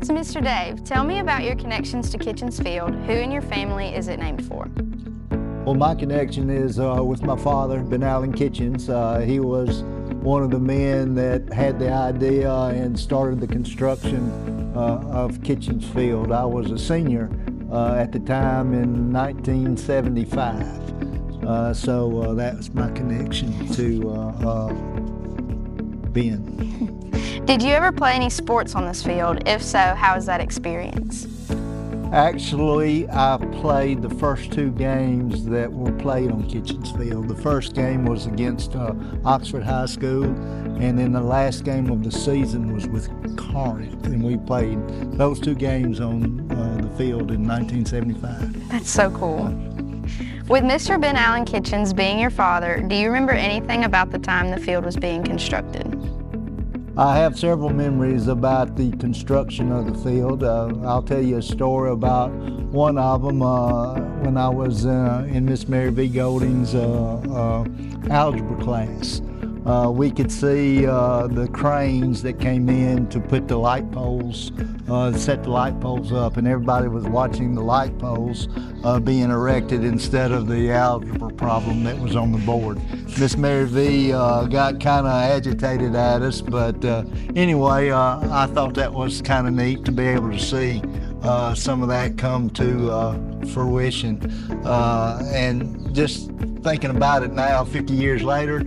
So Mr. Dave, tell me about your connections to Kitchens Field. Who in your family is it named for? Well, my connection is with my father, Ben Allen Kitchens. He was one of the men that had the idea and started the construction of Kitchens Field. I was a senior at the time in 1975. So that's my connection to Ben. Did you ever play any sports on this field? If so, how was that experience? Actually, I played the first two games that were played on Kitchens Field. The first game was against Oxford High School, and then the last game of the season was with Corinth, and we played those two games on the field in 1975. That's so cool. With Mr. Ben Allen Kitchens being your father, do you remember anything about the time the field was being constructed? I have several memories about the construction of the field. I'll tell you a story about one of them when I was in Miss Mary V. Golding's algebra class. We could see the cranes that came in to put the light poles, set the light poles up, and everybody was watching the light poles being erected instead of the algebra problem that was on the board. Miss Mary V. got kind of agitated at us, but anyway, I thought that was kind of neat to be able to see some of that come to fruition. And just thinking about it now, 50 years later,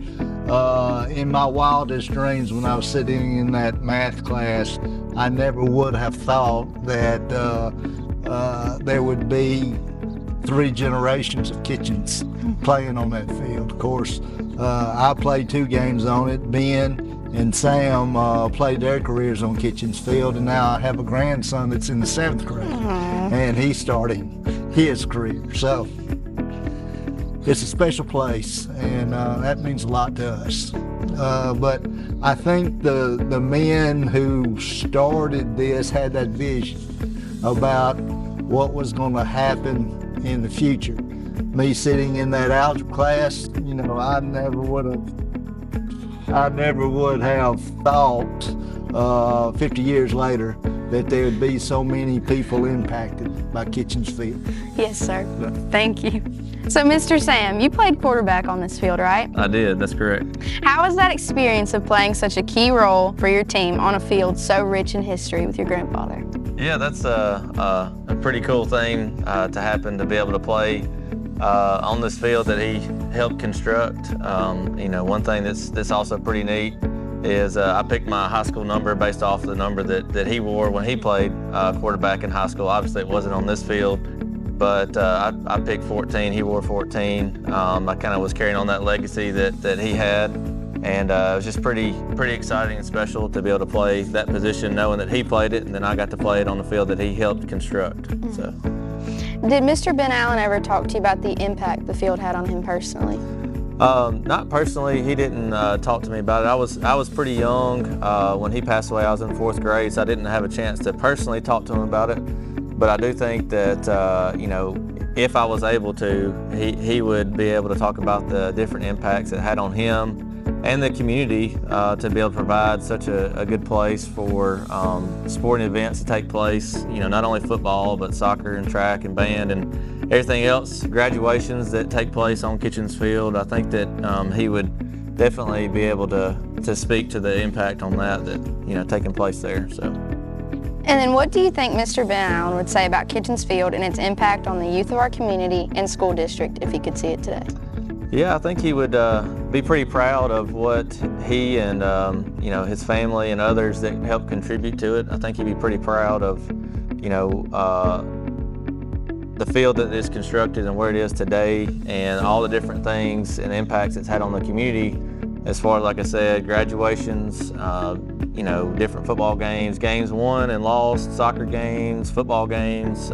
in my wildest dreams when I was sitting in that math class, I never would have thought that there would be 3 generations of Kitchens playing on that field. Of course, I played 2 games on it. Ben and Sam played their careers on Kitchens Field, and now I have a grandson that's in the 7th grade, and he's starting his career. So it's a special place, and that means a lot to us. But I think the men who started this had that vision about what was going to happen in the future. Me sitting in that algebra class, you know, I never would have thought 50 years later that there would be so many people impacted by Kitchens Field. Yes, sir. Thank you. So, Mr. Sam, you played quarterback on this field, right? I did, that's correct. How was that experience of playing such a key role for your team on a field so rich in history with your grandfather? Yeah, that's a pretty cool thing to happen, to be able to play on this field that he helped construct. You know, one thing that's also pretty neat is I picked my high school number based off the number that he wore when he played quarterback in high school. Obviously, it wasn't on this field, but I picked 14. He wore 14. I kind of was carrying on that legacy that he had, and it was just pretty exciting and special to be able to play that position, knowing that he played it, and then I got to play it on the field that he helped construct. So. Did Mr. Ben Allen ever talk to you about the impact the field had on him personally? Not personally. He didn't talk to me about it. I was pretty young when he passed away. I was in 4th grade, so I didn't have a chance to personally talk to him about it. But I do think that you know, if I was able to, he would be able to talk about the different impacts it had on him and the community to be able to provide such a good place for sporting events to take place. You know, not only football, but soccer and track and band and everything else, graduations that take place on Kitchens Field. I think that he would definitely be able to speak to the impact on that you know, taking place there. So. And then what do you think Mr. Ben Allen would say about Kitchens Field and its impact on the youth of our community and school district if he could see it today? Yeah, I think he would be pretty proud of what he and you know, his family and others that helped contribute to it. I think he'd be pretty proud of, you know, the field that is constructed and where it is today, and all the different things and impacts it's had on the community, as far as, like I said, graduations, you know, different football games, games won and lost, soccer games, football games,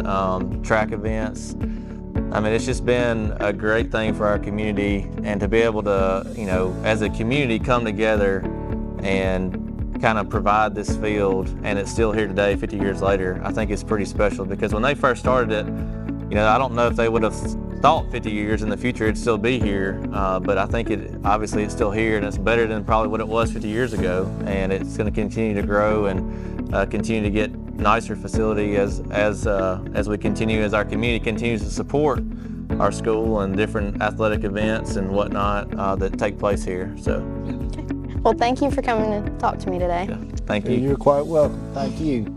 track events. I mean, it's just been a great thing for our community, and to be able to, you know, as a community come together and kind of provide this field, and it's still here today 50 years later, I think it's pretty special, because when they first started it, you know, I don't know if they would have thought 50 years in the future it'd still be here, but I think obviously it's still here, and it's better than probably what it was 50 years ago, and it's going to continue to grow and continue to get nicer facility as we continue, as our community continues to support our school and different athletic events and whatnot that take place here. So, Well, thank you for coming to talk to me today. yeah, thank you. You're quite welcome. Thank you.